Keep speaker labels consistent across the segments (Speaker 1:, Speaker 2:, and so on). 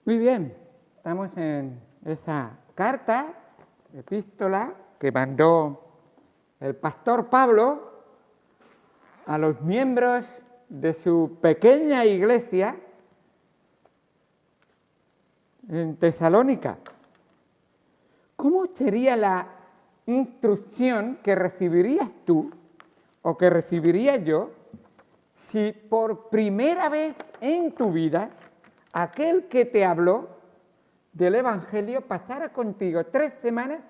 Speaker 1: Muy bien, estamos en esa carta, epístola, que mandó el pastor Pablo a los miembros de su pequeña iglesia en Tesalónica. ¿Cómo sería la instrucción que recibirías tú o que recibiría yo si por primera vez en tu vida aquel que te habló del Evangelio pasara contigo 3 semanas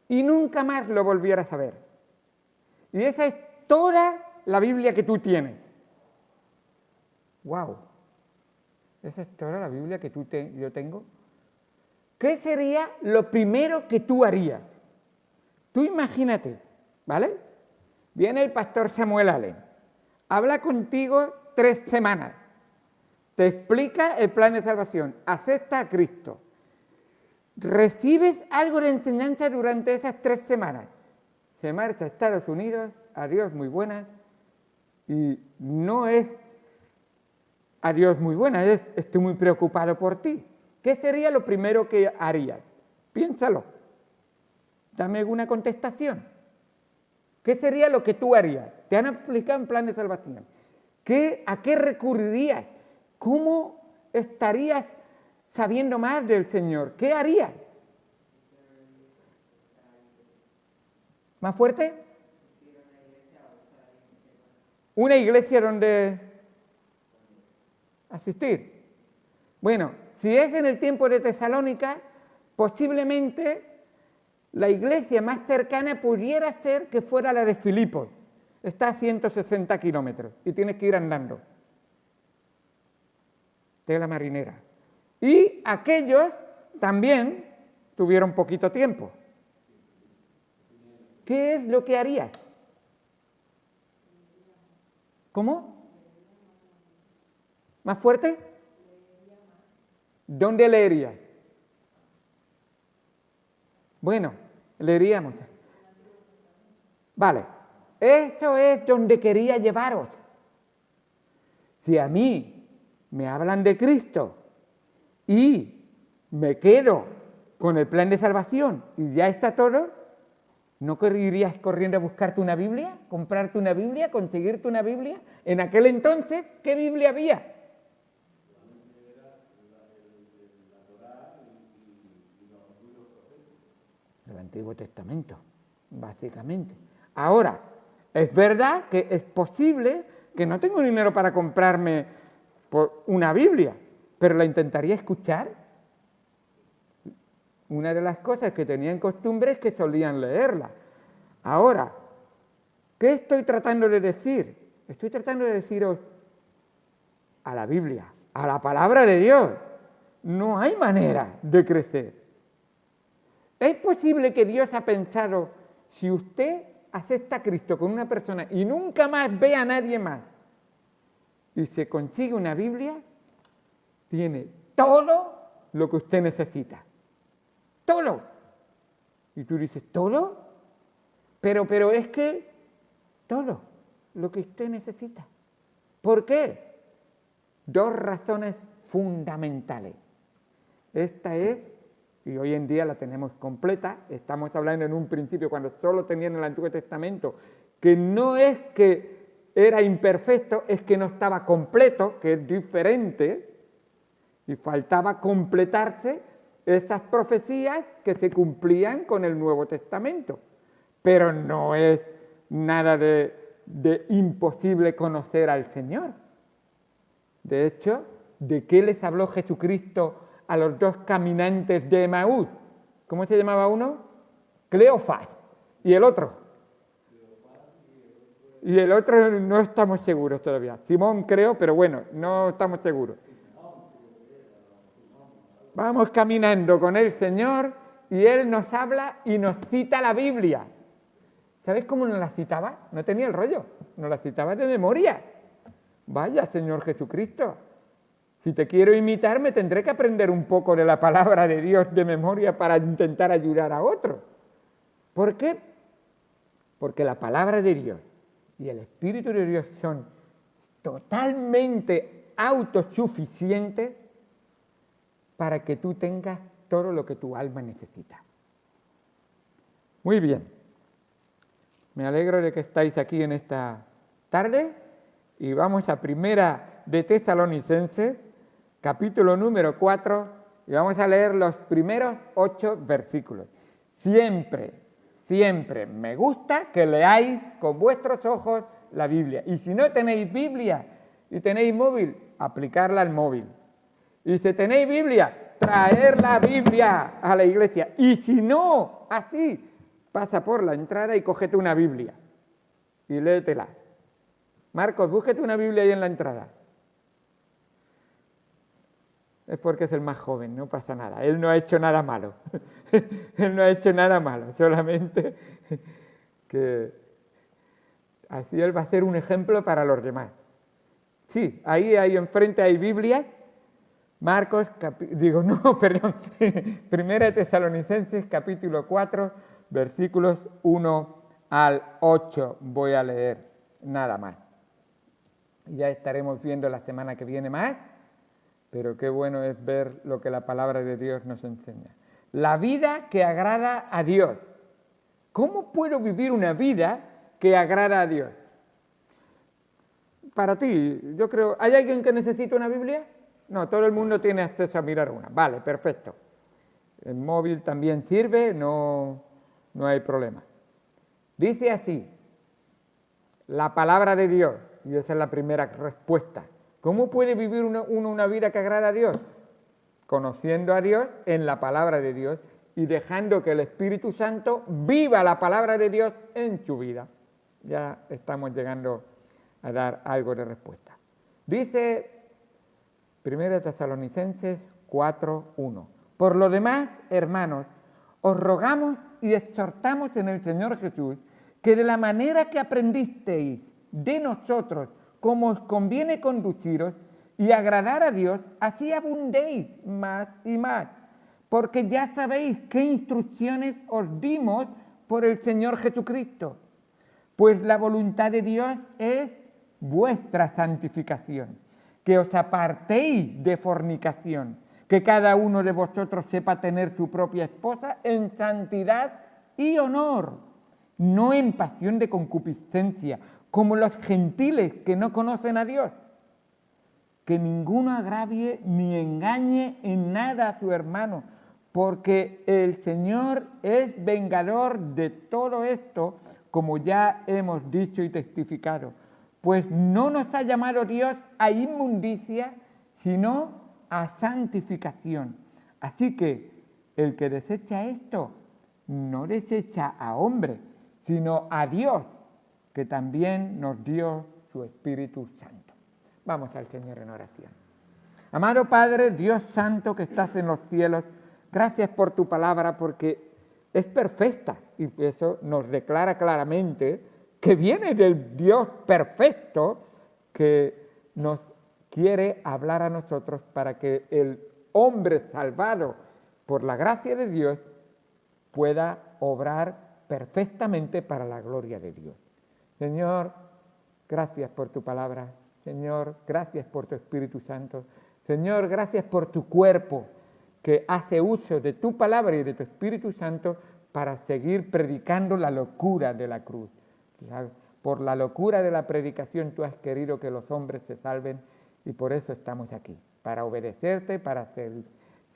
Speaker 1: y nunca más lo volvieras a ver? Y esa es toda la Biblia que tú tienes. ¡Wow! Esa es toda la Biblia que yo tengo. ¿Qué sería lo primero que tú harías? Tú imagínate, ¿vale? Viene el pastor Samuel Allen, habla contigo 3 semanas, te explica el plan de salvación, acepta a Cristo, recibes algo de enseñanza durante esas 3 semanas, se marcha a Estados Unidos, adiós muy buenas, y no es adiós muy buenas, es estoy muy preocupado por ti. ¿Qué sería lo primero que harías? Piénsalo. Dame alguna contestación. ¿Qué sería lo que tú harías? Te han explicado un plan de salvación. ¿A qué recurrirías? ¿Cómo estarías sabiendo más del Señor? ¿Qué harías? ¿Más fuerte? Una iglesia donde asistir. Bueno, si es en el tiempo de Tesalónica, posiblemente la iglesia más cercana pudiera ser que fuera la de Filipos. Está a 160 kilómetros y tienes que ir andando. Tela marinera. Y aquellos también tuvieron poquito tiempo. ¿Qué es lo que harías? ¿Cómo? ¿Más fuerte? ¿Dónde leerías? Bueno, leeríamos. Vale, eso es donde quería llevaros. Si a mí me hablan de Cristo y me quedo con el plan de salvación y ya está todo, ¿no irías corriendo a buscarte una Biblia, comprarte una Biblia, conseguirte una Biblia? En aquel entonces, ¿qué Biblia había? El Antiguo Testamento, básicamente. Ahora, es verdad que es posible que no tengo dinero para comprarme una Biblia, pero la intentaría escuchar. Una de las cosas que tenían costumbre es que solían leerla. Ahora, ¿qué estoy tratando de decir? Estoy tratando de deciros a la Biblia, a la palabra de Dios. No hay manera de crecer. ¿Es posible que Dios ha pensado, si usted acepta a Cristo con una persona y nunca más ve a nadie más y se consigue una Biblia, tiene todo lo que usted necesita? Todo. Y tú dices, ¿todo? Pero es que todo lo que usted necesita. ¿Por qué? 2 razones fundamentales. Esta es, y hoy en día la tenemos completa, estamos hablando en un principio cuando solo tenían el Antiguo Testamento, que no es que era imperfecto, es que no estaba completo, que es diferente, y faltaba completarse esas profecías que se cumplían con el Nuevo Testamento. Pero no es nada de imposible conocer al Señor. De hecho, ¿de qué les habló Jesucristo a los 2 caminantes de Emaús? ¿Cómo se llamaba uno? Cleofas. ¿Y el otro? Y el otro no estamos seguros todavía. Simón creo, pero bueno, no estamos seguros. Vamos caminando con el Señor y Él nos habla y nos cita la Biblia. ¿Sabéis cómo nos la citaba? No tenía el rollo, nos la citaba de memoria. Vaya, Señor Jesucristo, si te quiero imitar me tendré que aprender un poco de la palabra de Dios de memoria para intentar ayudar a otros. ¿Por qué? Porque la palabra de Dios y el Espíritu de Dios son totalmente autosuficientes para que tú tengas todo lo que tu alma necesita. Muy bien. Me alegro de que estáis aquí en esta tarde y vamos a Primera de Tesalonicenses, capítulo número 4, y vamos a leer los primeros 8 versículos. Siempre me gusta que leáis con vuestros ojos la Biblia. Y si no tenéis Biblia y tenéis móvil, aplicarla al móvil. Y si tenéis Biblia, traer la Biblia a la iglesia. Y si no, así, pasa por la entrada y cógete una Biblia y léetela. Marcos, búsquete una Biblia ahí en la entrada. Es porque es el más joven, no pasa nada. Él no ha hecho nada malo. Él no ha hecho nada malo, solamente que así él va a ser un ejemplo para los demás. Sí, ahí enfrente hay Biblia. Marcos, Primera de Tesalonicenses, capítulo 4, versículos 1 al 8. Voy a leer nada más. Ya estaremos viendo la semana que viene más, pero qué bueno es ver lo que la palabra de Dios nos enseña. La vida que agrada a Dios. ¿Cómo puedo vivir una vida que agrada a Dios? Para ti, yo creo, ¿hay alguien que necesita una Biblia? No, todo el mundo tiene acceso a mirar una. Vale, perfecto. El móvil también sirve, no hay problema. Dice así, la palabra de Dios, y esa es la primera respuesta. ¿Cómo puede vivir uno una vida que agrada a Dios? Conociendo a Dios en la palabra de Dios y dejando que el Espíritu Santo viva la palabra de Dios en su vida. Ya estamos llegando a dar algo de respuesta. Dice 1 Tesalonicenses 4:1. Por lo demás, hermanos, os rogamos y exhortamos en el Señor Jesús que de la manera que aprendisteis de nosotros, como os conviene conduciros y agradar a Dios, así abundéis más y más, porque ya sabéis qué instrucciones os dimos por el Señor Jesucristo. Pues la voluntad de Dios es vuestra santificación, que os apartéis de fornicación, que cada uno de vosotros sepa tener su propia esposa en santidad y honor, no en pasión de concupiscencia, como los gentiles que no conocen a Dios. Que ninguno agravie ni engañe en nada a su hermano, porque el Señor es vengador de todo esto, como ya hemos dicho y testificado. Pues no nos ha llamado Dios a inmundicia, sino a santificación. Así que el que desecha esto, no desecha a hombre, sino a Dios, que también nos dio su Espíritu Santo. Vamos al Señor en oración. Amado Padre, Dios Santo que estás en los cielos, gracias por tu palabra porque es perfecta y eso nos declara claramente que viene del Dios perfecto que nos quiere hablar a nosotros para que el hombre salvado por la gracia de Dios pueda obrar perfectamente para la gloria de Dios. Señor, gracias por tu palabra. Señor, gracias por tu Espíritu Santo. Señor, gracias por tu cuerpo que hace uso de tu palabra y de tu Espíritu Santo para seguir predicando la locura de la cruz. Por la locura de la predicación tú has querido que los hombres se salven y por eso estamos aquí, para obedecerte, para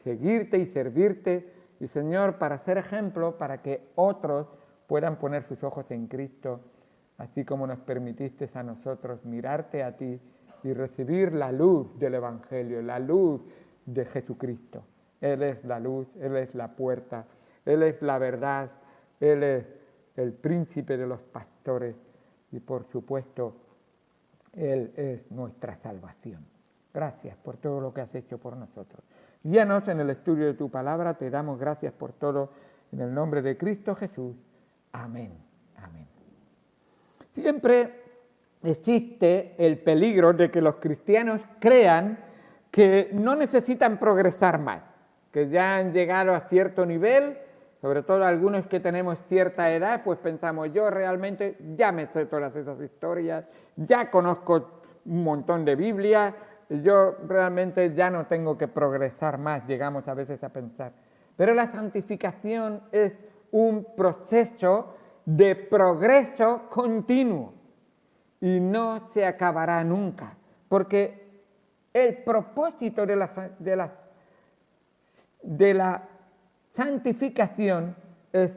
Speaker 1: seguirte y servirte y, Señor, para ser ejemplo, para que otros puedan poner sus ojos en Cristo, así como nos permitiste a nosotros mirarte a ti y recibir la luz del Evangelio, la luz de Jesucristo. Él es la luz, Él es la puerta, Él es la verdad, Él es el príncipe de los pastores y, por supuesto, Él es nuestra salvación. Gracias por todo lo que has hecho por nosotros. Guíanos en el estudio de tu palabra, te damos gracias por todo, en el nombre de Cristo Jesús. Amén. Amén. Siempre existe el peligro de que los cristianos crean que no necesitan progresar más, que ya han llegado a cierto nivel, sobre todo algunos que tenemos cierta edad, pues pensamos, yo realmente ya me sé todas esas historias, ya conozco un montón de Biblia, yo realmente ya no tengo que progresar más, llegamos a veces a pensar. Pero la santificación es un proceso de progreso continuo y no se acabará nunca, porque el propósito de la santificación es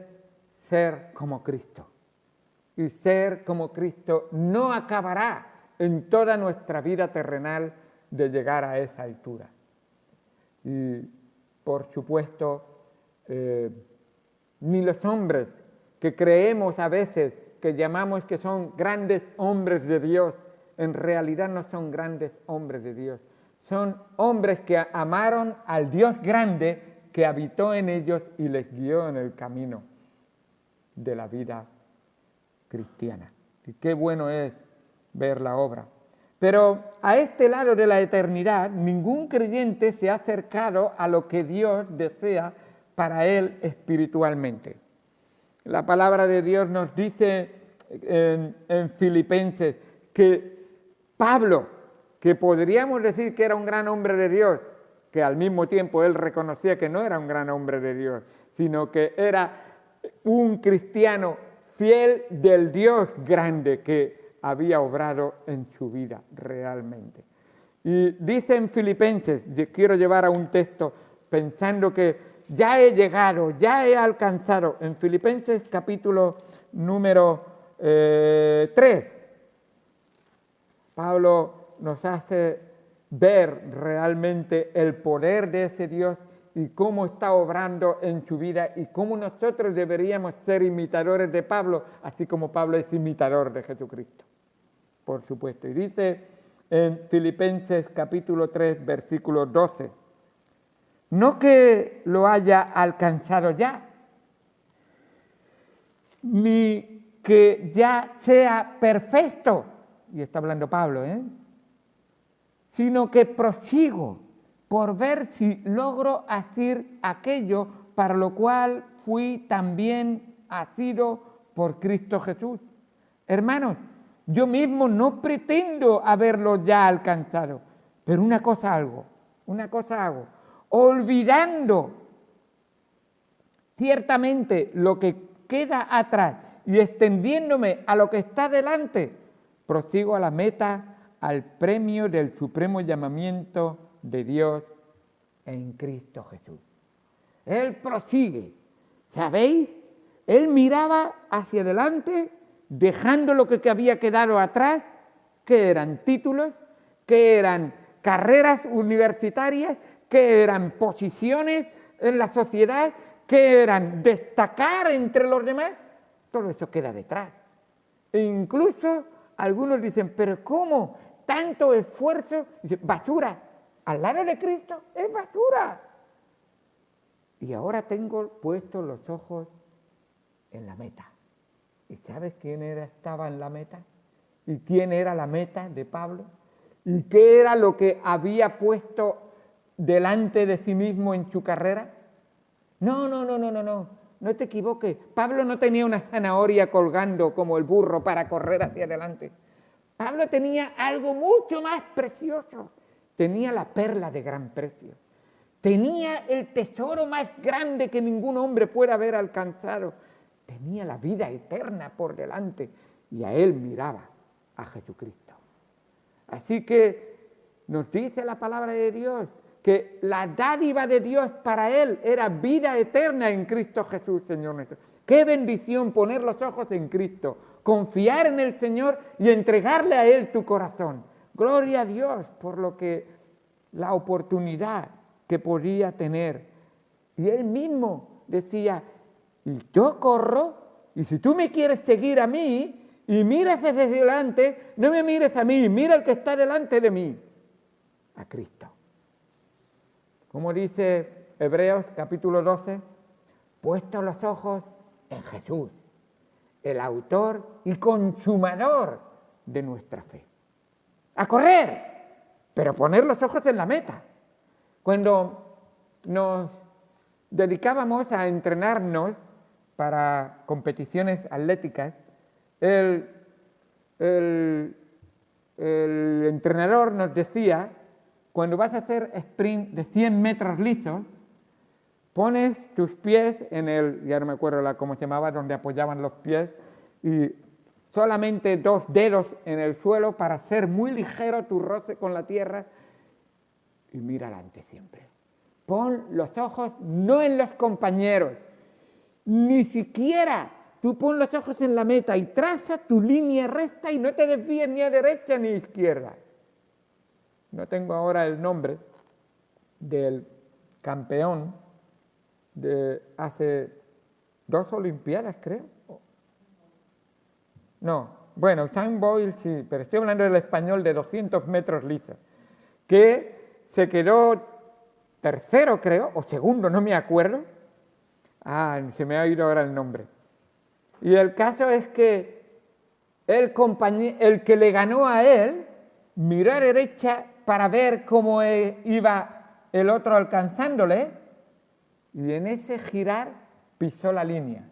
Speaker 1: ser como Cristo. Y ser como Cristo no acabará en toda nuestra vida terrenal de llegar a esa altura. Y por supuesto, ni los hombres que creemos a veces, que llamamos que son grandes hombres de Dios, en realidad no son grandes hombres de Dios. Son hombres que amaron al Dios grande que habitó en ellos y les guió en el camino de la vida cristiana. Y qué bueno es ver la obra. Pero a este lado de la eternidad, ningún creyente se ha acercado a lo que Dios desea para él espiritualmente. La palabra de Dios nos dice en Filipenses que Pablo, que podríamos decir que era un gran hombre de Dios, que al mismo tiempo él reconocía que no era un gran hombre de Dios, sino que era un cristiano fiel del Dios grande que había obrado en su vida realmente. Y dice en Filipenses, quiero llevar a un texto pensando que ya he llegado, ya he alcanzado, en Filipenses capítulo número 3, Pablo nos hace ver realmente el poder de ese Dios y cómo está obrando en su vida y cómo nosotros deberíamos ser imitadores de Pablo, así como Pablo es imitador de Jesucristo, por supuesto. Y dice en Filipenses capítulo 3, versículo 12, no que lo haya alcanzado ya, ni que ya sea perfecto, y está hablando Pablo, sino que prosigo por ver si logro hacer aquello para lo cual fui también asido por Cristo Jesús. Hermanos, yo mismo no pretendo haberlo ya alcanzado, pero una cosa hago, olvidando ciertamente lo que queda atrás y extendiéndome a lo que está delante, prosigo a la meta, al premio del supremo llamamiento de Dios en Cristo Jesús. Él prosigue, ¿sabéis? Él miraba hacia adelante, dejando lo que había quedado atrás, que eran títulos, que eran carreras universitarias, que eran posiciones en la sociedad, que eran destacar entre los demás. Todo eso queda detrás. E incluso algunos dicen, pero ¿cómo? Tanto esfuerzo, dice, basura, al lado de Cristo es basura. Y ahora tengo puestos los ojos en la meta. ¿Y sabes quién estaba en la meta? ¿Y quién era la meta de Pablo? ¿Y qué era lo que había puesto delante de sí mismo en su carrera? No te equivoques. Pablo no tenía una zanahoria colgando como el burro para correr hacia adelante. Pablo tenía algo mucho más precioso. Tenía la perla de gran precio. Tenía el tesoro más grande que ningún hombre pueda haber alcanzado. Tenía la vida eterna por delante y a él miraba, a Jesucristo. Así que nos dice la palabra de Dios que la dádiva de Dios para él era vida eterna en Cristo Jesús, Señor nuestro. Qué bendición poner los ojos en Cristo, confiar en el Señor y entregarle a Él tu corazón. Gloria a Dios por lo que la oportunidad que podía tener. Y Él mismo decía, y yo corro, y si tú me quieres seguir a mí, y miras hacia delante, no me mires a mí, mira al que está delante de mí, a Cristo. Como dice Hebreos capítulo 12, puestos los ojos en Jesús, el autor y consumador de nuestra fe. A correr, pero poner los ojos en la meta. Cuando nos dedicábamos a entrenarnos para competiciones atléticas, el entrenador nos decía cuando vas a hacer sprint de 100 metros lisos, pones tus pies en el, ya no me acuerdo cómo se llamaba, donde apoyaban los pies, y solamente 2 dedos en el suelo para hacer muy ligero tu roce con la tierra, y mira adelante siempre. Pon los ojos no en los compañeros, ni siquiera. Tú pon los ojos en la meta y traza tu línea recta y no te desvíes ni a derecha ni a izquierda. No tengo ahora el nombre del campeón de hace 2 Olimpiadas, creo. No, bueno, Usain Bolt sí, pero estoy hablando del español de 200 metros lisos, que se quedó tercero, creo, o segundo, no me acuerdo. Se me ha ido ahora el nombre. Y el caso es que el que le ganó a él miró a derecha para ver cómo iba el otro alcanzándole, y en ese girar pisó la línea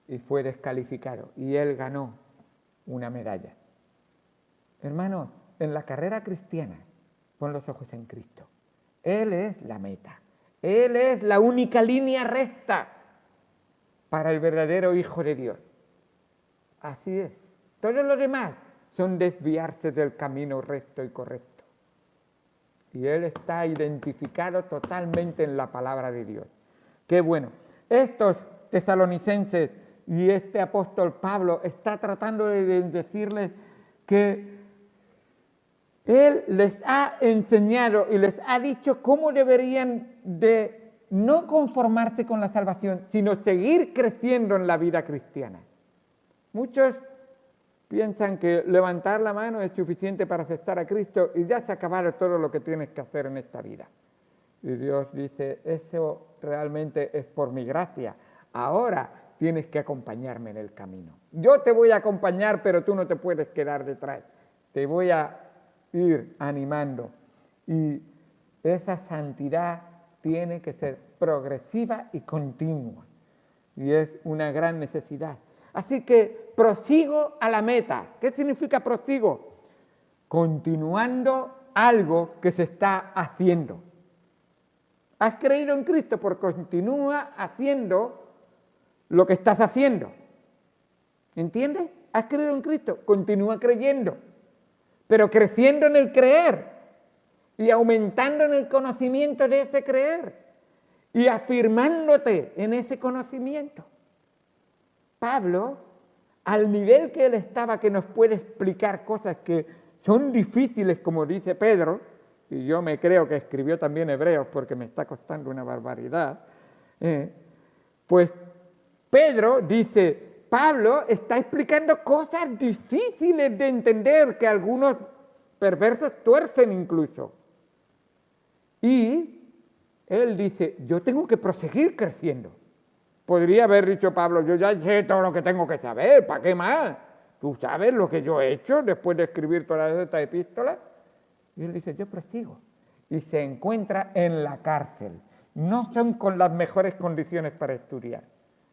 Speaker 1: y fue descalificado, y él ganó una medalla. Hermanos, en la carrera cristiana, pon los ojos en Cristo. Él es la meta, Él es la única línea recta para el verdadero Hijo de Dios. Así es. Todo lo demás son desviarse del camino recto y correcto. Y Él está identificado totalmente en la palabra de Dios. Qué bueno. Estos tesalonicenses y este apóstol Pablo está tratando de decirles que Él les ha enseñado y les ha dicho cómo deberían de no conformarse con la salvación, sino seguir creciendo en la vida cristiana. Muchos piensan que levantar la mano es suficiente para aceptar a Cristo y ya se ha acabado todo lo que tienes que hacer en esta vida. Y Dios dice, eso realmente es por mi gracia. Ahora tienes que acompañarme en el camino. Yo te voy a acompañar, pero tú no te puedes quedar detrás. Te voy a ir animando. Y esa santidad tiene que ser progresiva y continua. Y es una gran necesidad. Así que prosigo a la meta. ¿Qué significa prosigo? Continuando algo que se está haciendo. Has creído en Cristo, pues continúa haciendo lo que estás haciendo. ¿Entiendes? Has creído en Cristo, continúa creyendo, pero creciendo en el creer y aumentando en el conocimiento de ese creer y afirmándote en ese conocimiento. Pablo, al nivel que él estaba, que nos puede explicar cosas que son difíciles, como dice Pedro, y yo me creo que escribió también Hebreos porque me está costando una barbaridad, pues Pedro dice, Pablo está explicando cosas difíciles de entender que algunos perversos tuercen incluso. Y él dice, yo tengo que proseguir creciendo. Podría haber dicho Pablo, yo ya sé todo lo que tengo que saber, ¿para qué más? ¿Tú sabes lo que yo he hecho después de escribir todas estas epístolas? Y él dice, yo prosigo. Y se encuentra en la cárcel. No son con las mejores condiciones para estudiar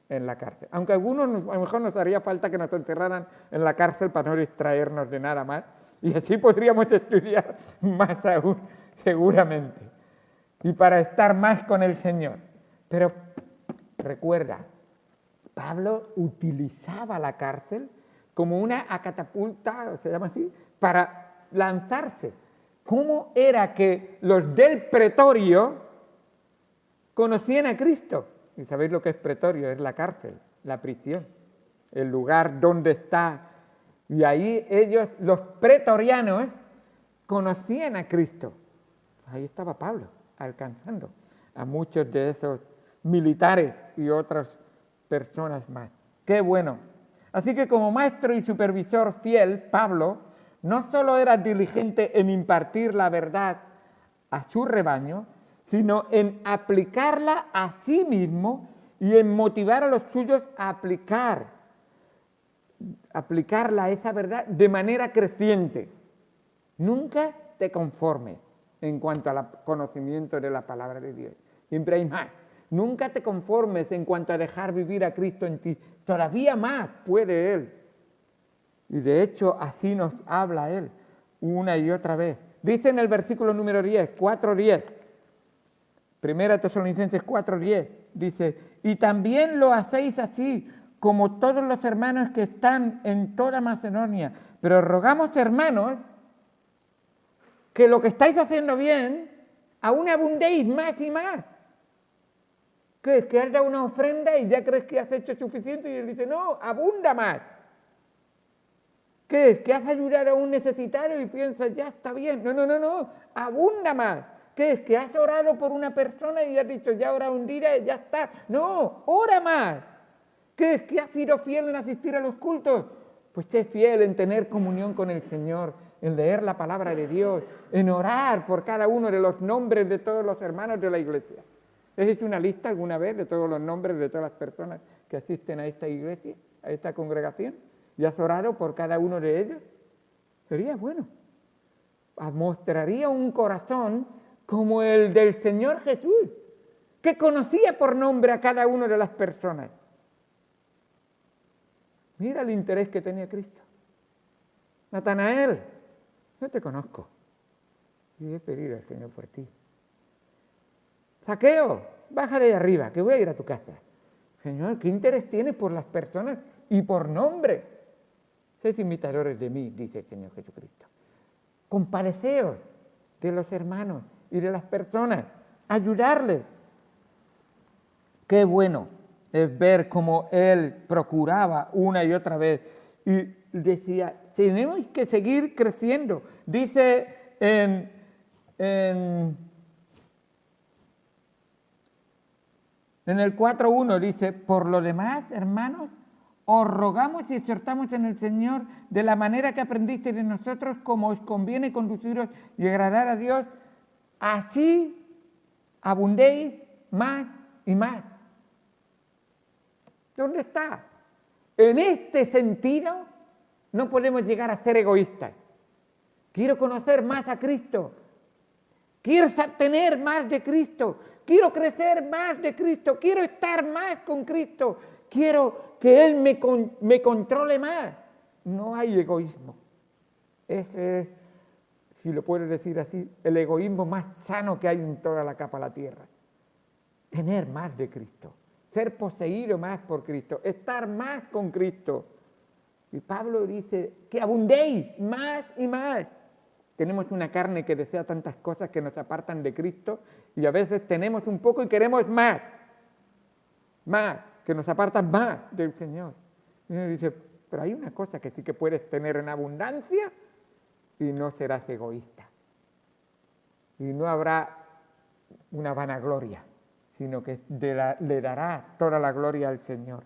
Speaker 1: en la cárcel. Aunque a algunos a lo mejor nos haría falta que nos encerraran en la cárcel para no distraernos de nada más. Y así podríamos estudiar más aún, seguramente. Y para estar más con el Señor. Pero recuerda, Pablo utilizaba la cárcel como una catapulta, se llama así, para lanzarse. ¿Cómo era que los del pretorio conocían a Cristo? Y sabéis lo que es pretorio, es la cárcel, la prisión, el lugar donde está. Y ahí ellos, los pretorianos, conocían a Cristo. Ahí estaba Pablo, alcanzando a muchos de esos militares y otras personas más. ¡Qué bueno! Así que como maestro y supervisor fiel, Pablo no solo era diligente en impartir la verdad a su rebaño, sino en aplicarla a sí mismo y en motivar a los suyos a aplicarla, esa verdad, de manera creciente. Nunca te conformes en cuanto al conocimiento de la palabra de Dios. Siempre hay más. Nunca te conformes en cuanto a dejar vivir a Cristo en ti. Todavía más puede Él. Y de hecho así nos habla Él una y otra vez. Dice en el versículo número 10, 4:10, 1 Tesalonicenses 4:10, dice, y también lo hacéis así, como todos los hermanos que están en toda Macedonia. Pero rogamos, hermanos, que lo que estáis haciendo bien, aún abundéis más y más. ¿Qué es? Que has dado una ofrenda y ya crees que has hecho suficiente, y él dice, no, abunda más. ¿Qué es? Que has ayudado a un necesitado y piensas, ya está bien. No, abunda más. ¿Qué es? Que has orado por una persona y has dicho, ya ora un día y ya está. No, ora más. ¿Qué es? Que has sido fiel en asistir a los cultos. Pues sé fiel en tener comunión con el Señor, en leer la palabra de Dios, en orar por cada uno de los nombres de todos los hermanos de la iglesia. ¿Has hecho una lista alguna vez de todos los nombres de todas las personas que asisten a esta iglesia, a esta congregación? ¿Y has orado por cada uno de ellos? Sería bueno. Mostraría un corazón como el del Señor Jesús, que conocía por nombre a cada una de las personas. Mira el interés que tenía Cristo. Natanael, no te conozco. Y voy a pedir al Señor por ti. Zaqueo, baja de arriba, que voy a ir a tu casa. Señor, ¿qué interés tienes por las personas y por nombre? Sed imitadores de mí, dice el Señor Jesucristo. Compadeceos de los hermanos y de las personas, ayudarles. Qué bueno es ver cómo Él procuraba una y otra vez y decía, tenemos que seguir creciendo. Dice en el 4:1, dice, por lo demás, hermanos, os rogamos y exhortamos en el Señor de la manera que aprendisteis de nosotros, como os conviene conduciros y agradar a Dios, así abundéis más y más. ¿Dónde está? En este sentido, no podemos llegar a ser egoístas. Quiero conocer más a Cristo. Quiero tener más de Cristo. Quiero crecer más de Cristo. Quiero estar más con Cristo. Quiero que Él me controle más. No hay egoísmo. Ese es, si lo puedo decir así, el egoísmo más sano que hay en toda la capa de la tierra. Tener más de Cristo. Ser poseído más por Cristo. Estar más con Cristo. Y Pablo dice que abundéis más y más. Tenemos una carne que desea tantas cosas que nos apartan de Cristo y a veces tenemos un poco y queremos más. Más, que nos apartan más del Señor. Y uno dice, pero hay una cosa que sí que puedes tener en abundancia y no serás egoísta. Y no habrá una vanagloria, sino que le dará toda la gloria al Señor.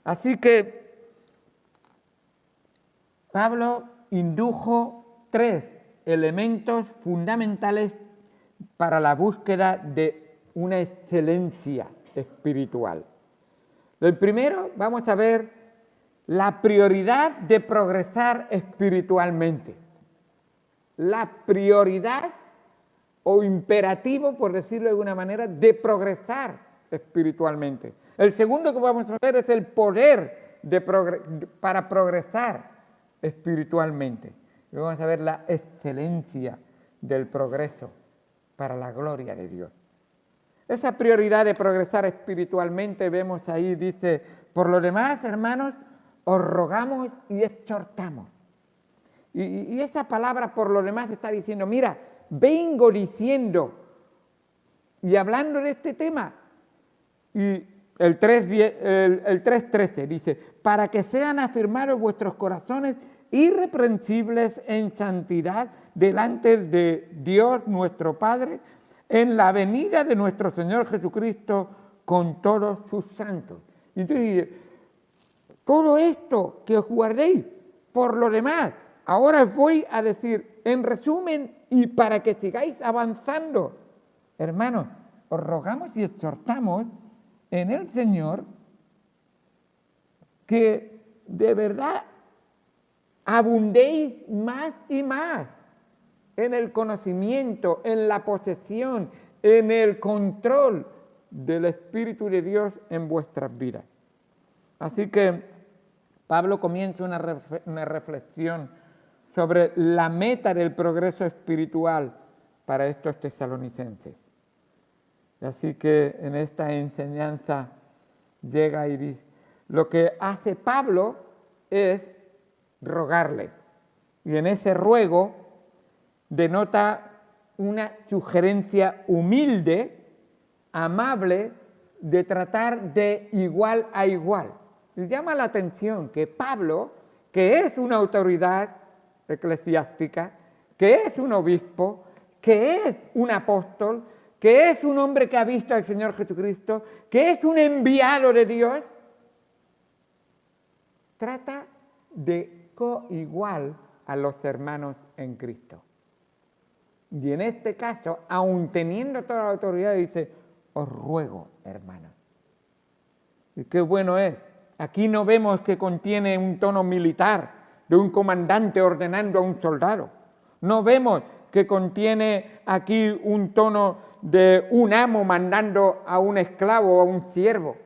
Speaker 1: Así que Pablo indujo 3 elementos fundamentales para la búsqueda de una excelencia espiritual. El primero, vamos a ver la prioridad de progresar espiritualmente. La prioridad o imperativo, por decirlo de alguna manera, de progresar espiritualmente. El segundo que vamos a ver es el poder para progresar espiritualmente. Y vamos a ver la excelencia del progreso para la gloria de Dios. Esa prioridad de progresar espiritualmente, vemos ahí, dice, por lo demás, hermanos, os rogamos y exhortamos. Y esa palabra por lo demás está diciendo, mira, vengo diciendo y hablando de este tema. Y el 3:13 dice, para que sean afirmados vuestros corazones irreprensibles en santidad delante de Dios nuestro Padre, en la venida de nuestro Señor Jesucristo con todos sus santos. Y entonces dice, todo esto que os guardéis por lo demás, ahora os voy a decir, en resumen, y para que sigáis avanzando, hermanos, os rogamos y exhortamos en el Señor que de verdad abundéis más y más en el conocimiento, en la posesión, en el control del Espíritu de Dios en vuestras vidas. Así que Pablo comienza una reflexión sobre la meta del progreso espiritual para estos tesalonicenses. Así que en esta enseñanza llega y dice, lo que hace Pablo es rogarles. Y en ese ruego denota una sugerencia humilde, amable, de tratar de igual a igual. Y llama la atención que Pablo, que es una autoridad eclesiástica, que es un obispo, que es un apóstol, que es un hombre que ha visto al Señor Jesucristo, que es un enviado de Dios, trata de coigual a los hermanos en Cristo. Y en este caso, aun teniendo toda la autoridad, dice, os ruego, hermanos. Y qué bueno es. Aquí no vemos que contiene un tono militar de un comandante ordenando a un soldado. No vemos que contiene aquí un tono de un amo mandando a un esclavo o a un siervo.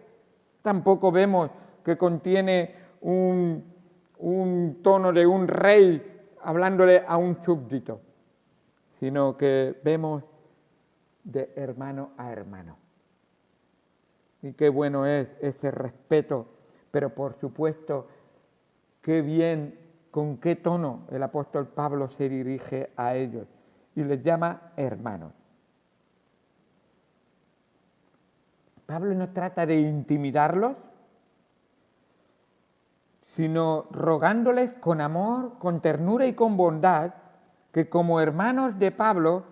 Speaker 1: Tampoco vemos que contiene un tono de un rey hablándole a un súbdito, sino que vemos de hermano a hermano. Y qué bueno es ese respeto, pero por supuesto, qué bien, con qué tono el apóstol Pablo se dirige a ellos y les llama hermanos. Pablo no trata de intimidarlos, sino rogándoles con amor, con ternura y con bondad, que como hermanos de Pablo,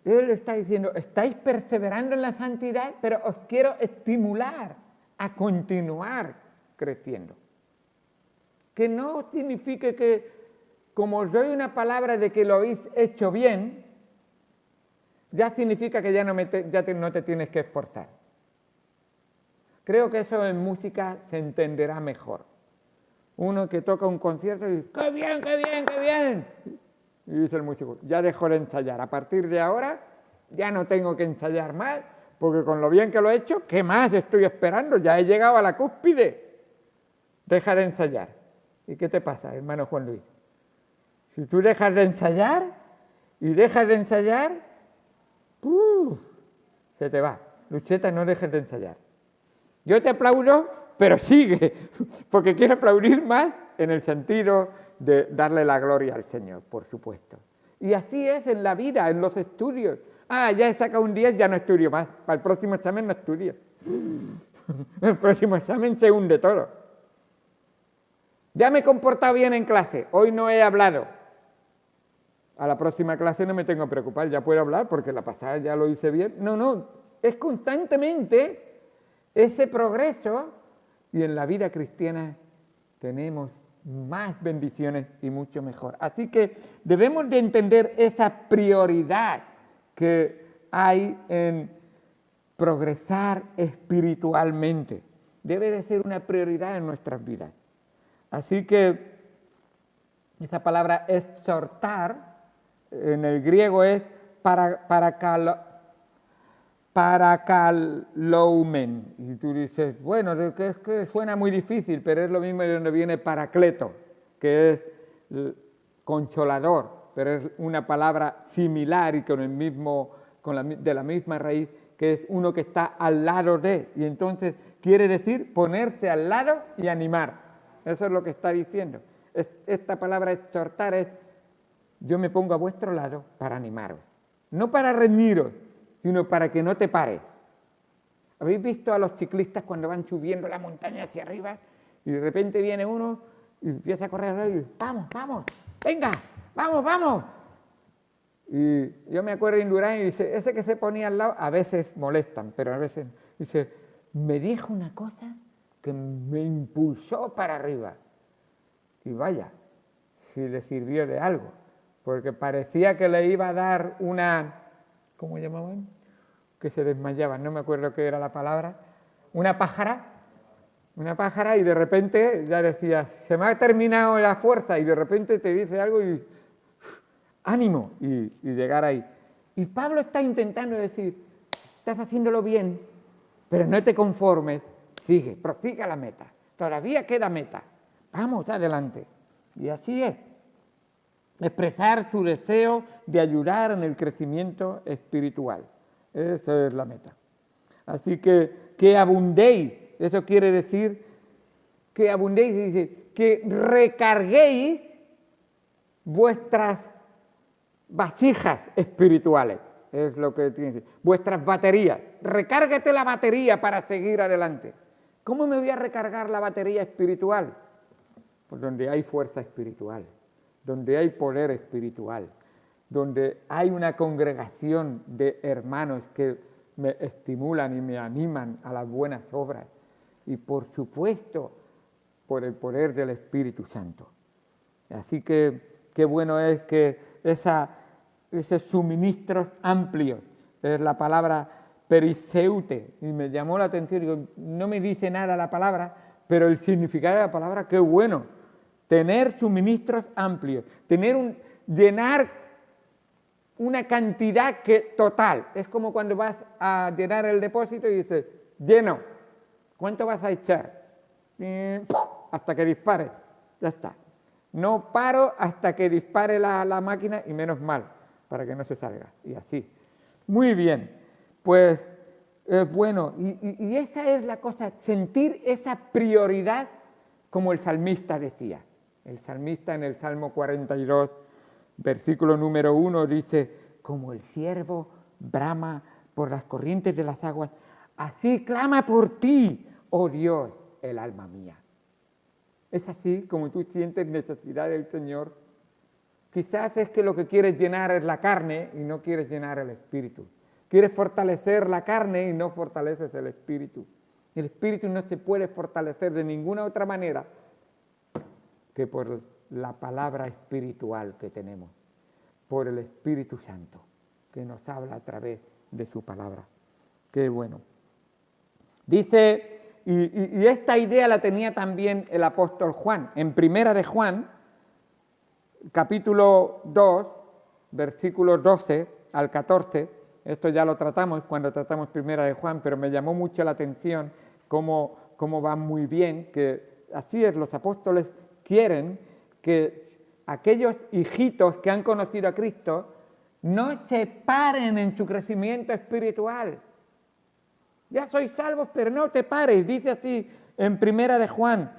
Speaker 1: él está diciendo, estáis perseverando en la santidad, pero os quiero estimular a continuar creciendo. Que no signifique que, como os doy una palabra de que lo habéis hecho bien, ya significa que ya no te tienes que esforzar. Creo que eso en música se entenderá mejor. Uno que toca un concierto y dice, ¡qué bien, qué bien, qué bien! Y dice el músico, ya dejo de ensayar. A partir de ahora ya no tengo que ensayar más, porque con lo bien que lo he hecho, ¿qué más estoy esperando? Ya he llegado a la cúspide. Deja de ensayar. ¿Y qué te pasa, hermano Juan Luis? Si tú dejas de ensayar y dejas de ensayar, se te va. Lucheta, no dejes de ensayar. Yo te aplaudo, pero sigue, porque quiero aplaudir más en el sentido de darle la gloria al Señor, por supuesto. Y así es en la vida, en los estudios. Ya he sacado un 10, ya no estudio más. Para el próximo examen no estudio. El próximo examen se hunde todo. Ya me he comportado bien en clase, hoy no he hablado. A la próxima clase no me tengo que preocupar, ya puedo hablar porque la pasada ya lo hice bien. No, es constantemente ese progreso y en la vida cristiana tenemos más bendiciones y mucho mejor. Así que debemos de entender esa prioridad que hay en progresar espiritualmente. Debe de ser una prioridad en nuestras vidas. Así que esa palabra exhortar en el griego es paracaloumen. Y tú dices, bueno, es que suena muy difícil, pero es lo mismo de donde viene paracleto, que es consolador, pero es una palabra similar y con de la misma raíz, que es uno que está al lado de, y entonces quiere decir ponerse al lado y animar. Eso es lo que está diciendo. Esta palabra exhortar es, yo me pongo a vuestro lado para animaros, no para reñiros, sino para que no te pares. ¿Habéis visto a los ciclistas cuando van subiendo la montaña hacia arriba y de repente viene uno y empieza a correr y vamos, venga, vamos? Y yo me acuerdo de Indurain y dice, ese que se ponía al lado, a veces molestan, pero a veces, dice, me dijo una cosa que me impulsó para arriba. Y vaya, si le sirvió de algo, porque parecía que le iba a dar una, ¿cómo llamaban? Que se desmayaban, no me acuerdo qué era la palabra, una pájara y de repente ya decías, se me ha terminado la fuerza y de repente te dice algo y ánimo y llegar ahí. Y Pablo está intentando decir, estás haciéndolo bien, pero no te conformes, prosigue a la meta, todavía queda meta, vamos adelante. Y así es. expresar su deseo de ayudar en el crecimiento espiritual. Esa es la meta. Así que abundéis, eso quiere decir que abundéis, dice, que recarguéis vuestras vasijas espirituales, es lo que tiene que decir, vuestras baterías. Recárgate la batería para seguir adelante. ¿Cómo me voy a recargar la batería espiritual? Pues donde hay fuerza espiritual, donde hay poder espiritual, donde hay una congregación de hermanos que me estimulan y me animan a las buenas obras. Y por supuesto, por el poder del Espíritu Santo. Así que qué bueno es que ese suministro amplio, es la palabra periseute, y me llamó la atención, digo, no me dice nada la palabra, pero el significado de la palabra, qué bueno, tener suministros amplios, llenar una cantidad total, es como cuando vas a llenar el depósito y dices, lleno, ¿cuánto vas a echar? Hasta que dispare, ya está. No paro hasta que dispare la máquina y menos mal, para que no se salga, y así. Muy bien, pues es bueno, y esa es la cosa, sentir esa prioridad como el salmista decía. El salmista en el Salmo 42, versículo número 1 dice, como el ciervo brama por las corrientes de las aguas, así clama por ti, oh Dios, el alma mía. Es así como tú sientes necesidad del Señor. Quizás es que lo que quieres llenar es la carne y no quieres llenar el espíritu. Quieres fortalecer la carne y no fortaleces el espíritu. El espíritu no se puede fortalecer de ninguna otra manera que por la palabra espiritual que tenemos, por el Espíritu Santo, que nos habla a través de su palabra. Qué bueno. Dice... Y esta idea la tenía también el apóstol Juan. En Primera de Juan, capítulo 2, versículos 12 al 14, esto ya lo tratamos cuando tratamos Primera de Juan, pero me llamó mucho la atención cómo va muy bien, que así es, los apóstoles quieren que aquellos hijitos que han conocido a Cristo no se paren en su crecimiento espiritual. Ya sois salvos, pero no te pares. Dice así en Primera de Juan,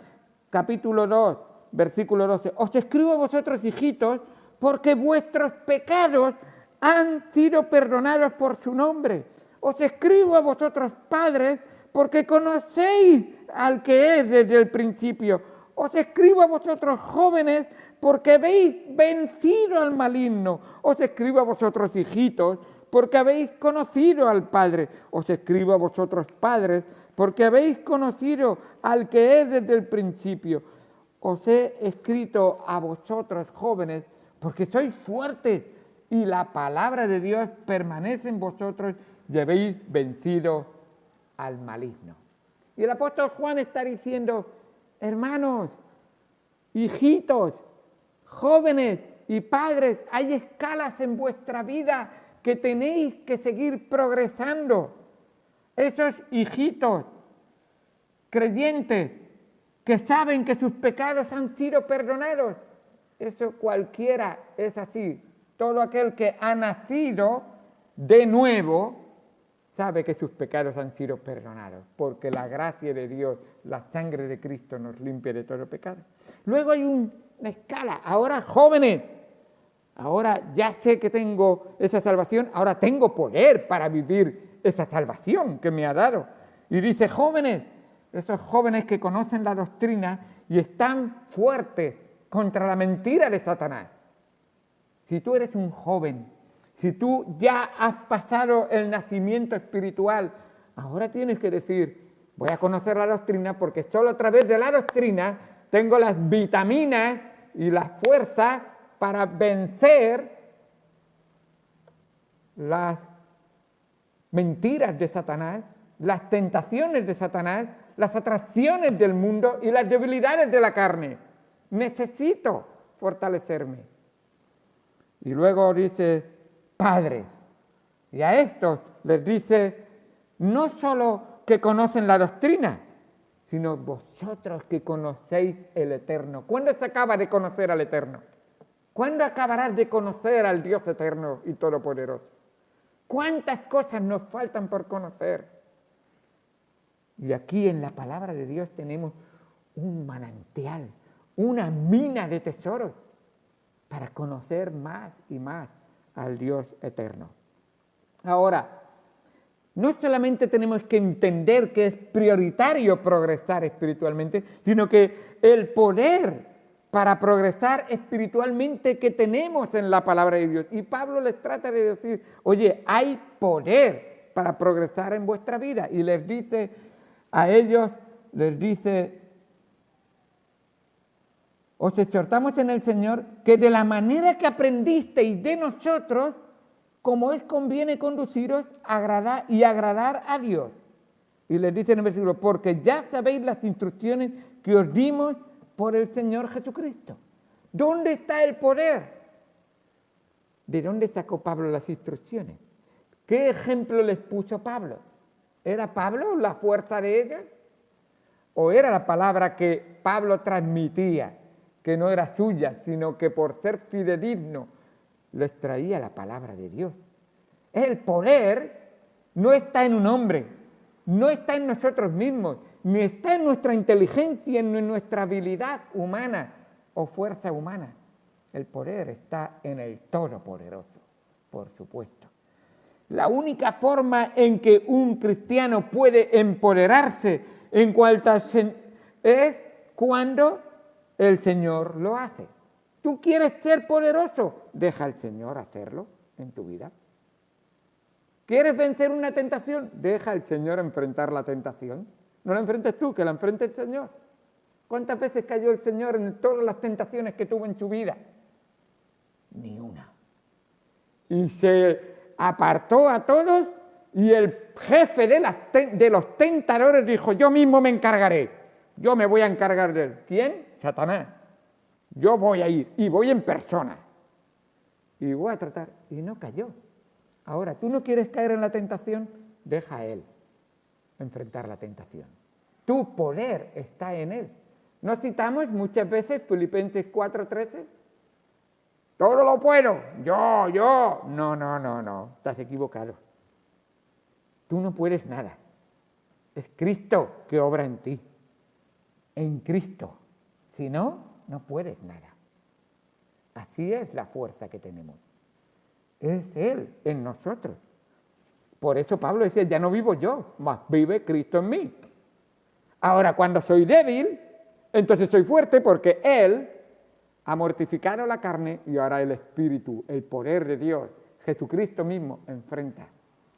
Speaker 1: capítulo 2, versículo 12. Os escribo a vosotros, hijitos, porque vuestros pecados han sido perdonados por su nombre. Os escribo a vosotros, padres, porque conocéis al que es desde el principio. Os escribo a vosotros, jóvenes, porque habéis vencido al maligno. Os escribo a vosotros, hijitos, porque habéis conocido al Padre. Os escribo a vosotros, padres, porque habéis conocido al que es desde el principio. Os he escrito a vosotros, jóvenes, porque sois fuertes y la palabra de Dios permanece en vosotros y habéis vencido al maligno. Y el apóstol Juan está diciendo, hermanos, hijitos, jóvenes y padres, hay escalas en vuestra vida que tenéis que seguir progresando. Esos hijitos creyentes que saben que sus pecados han sido perdonados, eso cualquiera es así. Todo aquel que ha nacido de nuevo sabe que sus pecados han sido perdonados, porque la gracia de Dios, la sangre de Cristo nos limpia de todo pecado. Luego hay una escala, ahora jóvenes, ahora ya sé que tengo esa salvación, ahora tengo poder para vivir esa salvación que me ha dado. Y dice, jóvenes, esos jóvenes que conocen la doctrina y están fuertes contra la mentira de Satanás. Si tú eres un joven, si tú ya has pasado el nacimiento espiritual, ahora tienes que decir, voy a conocer la doctrina porque solo a través de la doctrina tengo las vitaminas y la fuerza para vencer las mentiras de Satanás, las tentaciones de Satanás, las atracciones del mundo y las debilidades de la carne. Necesito fortalecerme. Y luego dice, padres. Y a estos les dice, no solo que conocen la doctrina, sino vosotros que conocéis el Eterno. ¿Cuándo se acaba de conocer al Eterno? ¿Cuándo acabarás de conocer al Dios eterno y todopoderoso? ¿Cuántas cosas nos faltan por conocer? Y aquí en la palabra de Dios tenemos un manantial, una mina de tesoros para conocer más y más al Dios eterno. Ahora, no solamente tenemos que entender que es prioritario progresar espiritualmente, sino que el poder para progresar espiritualmente que tenemos en la palabra de Dios. Y Pablo les trata de decir, oye, hay poder para progresar en vuestra vida. Y les dice a ellos, les dice, os exhortamos en el Señor que de la manera que aprendisteis de nosotros, como os conviene conduciros y agradar a Dios. Y les dice en el versículo, porque ya sabéis las instrucciones que os dimos por el Señor Jesucristo. ¿Dónde está el poder? ¿De dónde sacó Pablo las instrucciones? ¿Qué ejemplo les puso Pablo? ¿Era Pablo la fuerza de ellas? ¿O era la palabra que Pablo transmitía, que no era suya, sino que por ser fidedigno les traía la palabra de Dios? El poder no está en un hombre, no está en nosotros mismos, ni está en nuestra inteligencia, ni en nuestra habilidad humana o fuerza humana. El poder está en el Todopoderoso, por supuesto. La única forma en que un cristiano puede empoderarse en cuanto es cuando el Señor lo hace. ¿Tú quieres ser poderoso? Deja al Señor hacerlo en tu vida. ¿Quieres vencer una tentación? Deja al Señor enfrentar la tentación. No la enfrentes tú, que la enfrente el Señor. ¿Cuántas veces cayó el Señor en todas las tentaciones que tuvo en su vida? Ni una. Y se apartó a todos y el jefe de los tentadores dijo, yo mismo me encargaré. Yo me voy a encargar de él. ¿Quién? Satanás. Yo voy a ir y voy en persona. Y voy a tratar. Y no cayó. Ahora, ¿tú no quieres caer en la tentación? Deja a él enfrentar la tentación. Tu poder está en él. ¿No citamos muchas veces Filipenses 4:13? Todo lo puedo, yo. No, estás equivocado. Tú no puedes nada. Es Cristo que obra en ti. En Cristo. Si no, no puedes nada. Así es la fuerza que tenemos. Es Él en nosotros. Por eso Pablo decía, ya no vivo yo, mas vive Cristo en mí. Ahora, cuando soy débil, entonces soy fuerte porque Él ha mortificado la carne y ahora el Espíritu, el poder de Dios, Jesucristo mismo, enfrenta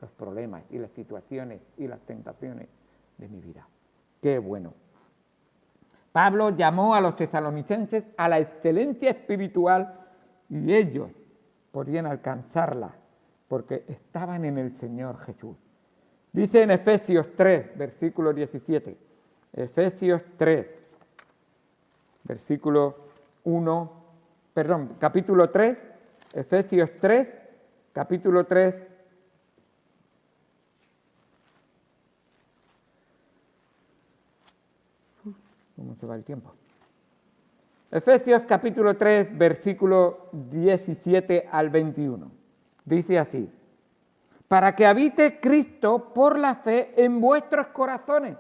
Speaker 1: los problemas y las situaciones y las tentaciones de mi vida. ¡Qué bueno! Pablo llamó a los tesalonicenses a la excelencia espiritual y ellos podían alcanzarla porque estaban en el Señor Jesús. Dice en Efesios 3, versículo 17, Efesios 3, capítulo 3, Efesios 3, capítulo 3, ¿cómo se va el tiempo? Efesios capítulo 3, versículo 17 al 21. Dice así, para que habite Cristo por la fe en vuestros corazones.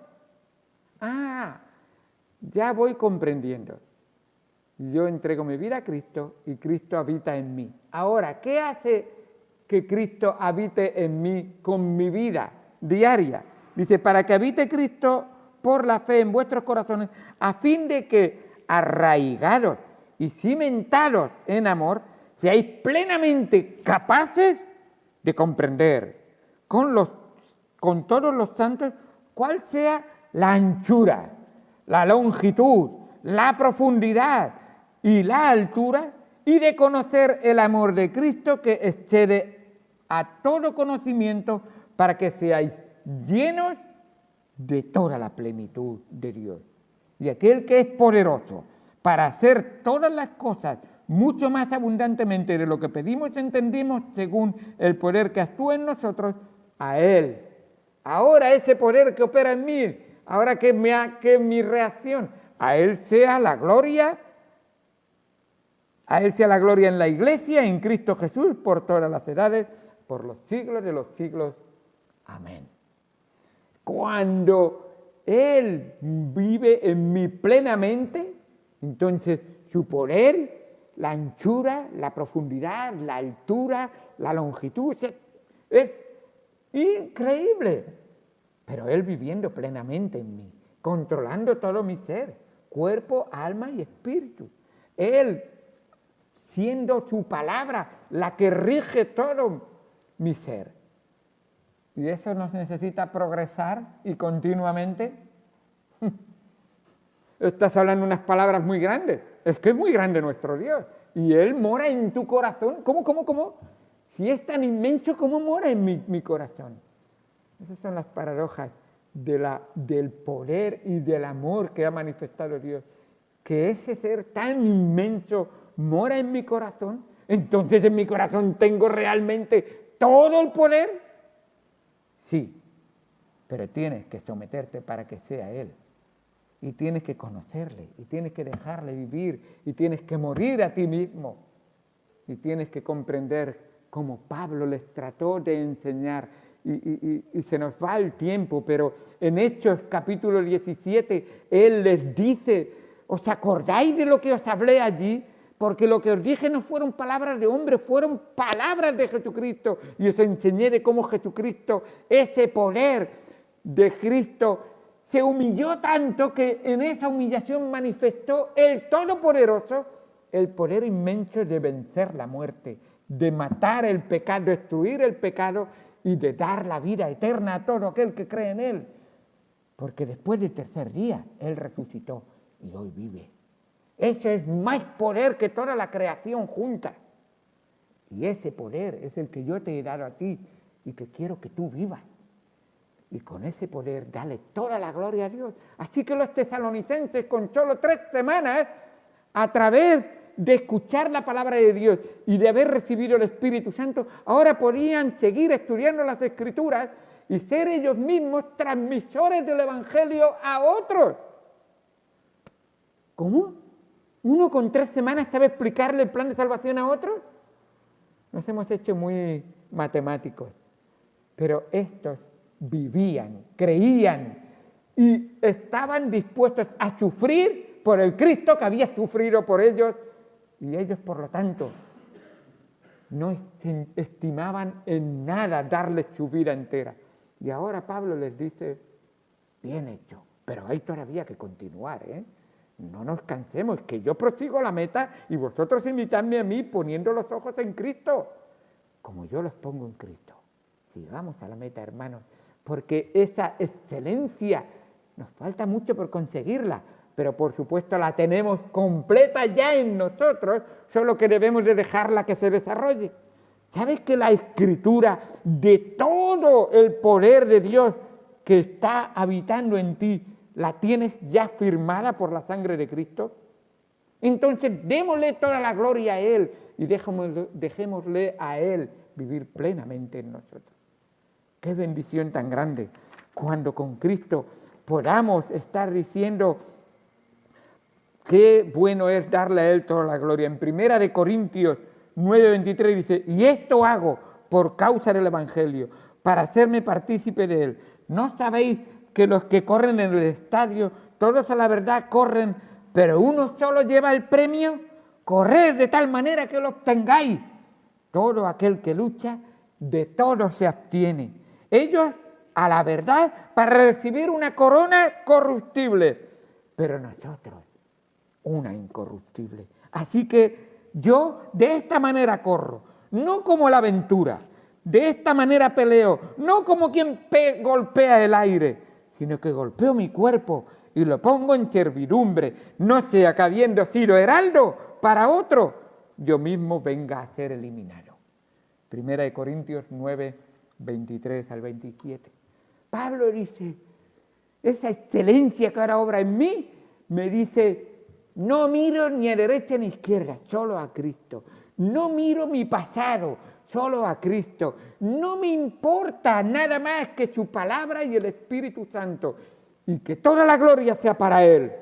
Speaker 1: Ya voy comprendiendo. Yo entrego mi vida a Cristo y Cristo habita en mí. Ahora, ¿qué hace que Cristo habite en mí con mi vida diaria? Dice, para que habite Cristo por la fe en vuestros corazones, a fin de que, arraigados y cimentados en amor, seáis plenamente capaces de comprender con todos los santos cuál sea la anchura, la longitud, la profundidad y la altura, y de conocer el amor de Cristo que excede a todo conocimiento, para que seáis llenos de toda la plenitud de Dios. Y aquel que es poderoso para hacer todas las cosas mucho más abundantemente de lo que pedimos y entendimos, según el poder que actúa en nosotros, a Él. Ahora ese poder que opera en mí, ahora que mi reacción, a Él sea la gloria A Él sea la gloria en la Iglesia, en Cristo Jesús, por todas las edades, por los siglos de los siglos. Amén. Cuando Él vive en mí plenamente, entonces su poder, la anchura, la profundidad, la altura, la longitud, es increíble. Pero Él viviendo plenamente en mí, controlando todo mi ser, cuerpo, alma y espíritu. Él siendo su palabra la que rige todo mi ser. Y eso nos necesita progresar y continuamente. Estás hablando unas palabras muy grandes. Es que es muy grande nuestro Dios. Y Él mora en tu corazón. ¿Cómo? Si es tan inmenso, ¿cómo mora en mi corazón? Esas son las paradojas del poder y del amor que ha manifestado Dios. Que ese ser tan inmenso mora en mi corazón. Entonces en mi corazón tengo realmente todo el poder. Sí, pero tienes que someterte para que sea Él. Y tienes que conocerle, y tienes que dejarle vivir, y tienes que morir a ti mismo. Y tienes que comprender cómo Pablo les trató de enseñar. Y se nos va el tiempo, pero en Hechos capítulo 17, Él les dice, ¿os acordáis de lo que os hablé allí? Porque lo que os dije no fueron palabras de hombre, fueron palabras de Jesucristo. Y os enseñé de cómo Jesucristo, ese poder de Cristo, se humilló tanto que en esa humillación manifestó el Todopoderoso, el poder inmenso de vencer la muerte, de matar el pecado, destruir el pecado y de dar la vida eterna a todo aquel que cree en Él. Porque después del tercer día, Él resucitó y hoy vive. Eso es más poder que toda la creación junta. Y ese poder es el que yo te he dado a ti y que quiero que tú vivas. Y con ese poder dale toda la gloria a Dios. Así que los tesalonicenses con solo 3 semanas, a través de escuchar la palabra de Dios y de haber recibido el Espíritu Santo, ahora podían seguir estudiando las Escrituras y ser ellos mismos transmisores del Evangelio a otros. ¿Cómo? ¿Uno con 3 semanas sabe explicarle el plan de salvación a otros? Nos hemos hecho muy matemáticos, pero estos vivían, creían y estaban dispuestos a sufrir por el Cristo que había sufrido por ellos, y ellos, por lo tanto, no estimaban en nada darles su vida entera. Y ahora Pablo les dice, bien hecho, pero hay todavía que continuar, No nos cansemos, que yo prosigo la meta y vosotros imitadme a mí poniendo los ojos en Cristo, como yo los pongo en Cristo. Sigamos a la meta, hermanos, porque esa excelencia nos falta mucho por conseguirla, pero por supuesto la tenemos completa ya en nosotros, solo que debemos de dejarla que se desarrolle. ¿Sabes que la Escritura de todo el poder de Dios que está habitando en ti, la tienes ya firmada por la sangre de Cristo? Entonces démosle toda la gloria a Él y dejémosle a Él vivir plenamente en nosotros. Qué bendición tan grande cuando con Cristo podamos estar diciendo qué bueno es darle a Él toda la gloria. En 1 Corintios 9:23 dice, y esto hago por causa del Evangelio, para hacerme partícipe de Él. ¿No sabéis que los que corren en el estadio, todos a la verdad corren, pero uno solo lleva el premio? Corred de tal manera que lo obtengáis. Todo aquel que lucha, de todo se abstiene. Ellos, a la verdad, para recibir una corona corruptible, pero nosotros, una incorruptible. Así que yo de esta manera corro, no como la aventura, de esta manera peleo, no como quien golpea el aire, sino que golpeo mi cuerpo y lo pongo en servidumbre, no sea que habiendo sido heraldo para otro, yo mismo venga a ser eliminado. 1 Corintios 9, 23 al 27. Pablo dice, esa excelencia que ahora obra en mí, me dice, no miro ni a derecha ni a izquierda, solo a Cristo. No miro mi pasado, solo a Cristo. No me importa nada más que su palabra y el Espíritu Santo. Y que toda la gloria sea para Él.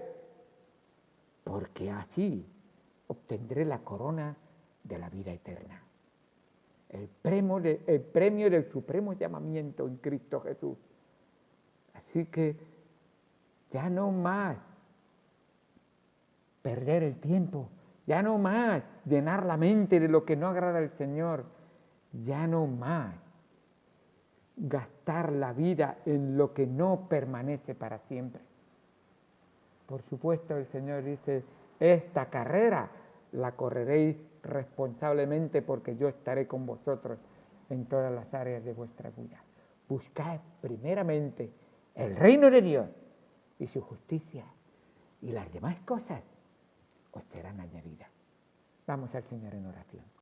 Speaker 1: Porque así obtendré la corona de la vida eterna. El premio del supremo llamamiento en Cristo Jesús. Así que ya no más perder el tiempo, ya no más llenar la mente de lo que no agrada al Señor, ya no más gastar la vida en lo que no permanece para siempre. Por supuesto, el Señor dice, esta carrera la correréis responsablemente porque yo estaré con vosotros en todas las áreas de vuestra vida. Buscad primeramente el reino de Dios y su justicia, y las demás cosas os serán añadidas. Vamos al Señor en oración.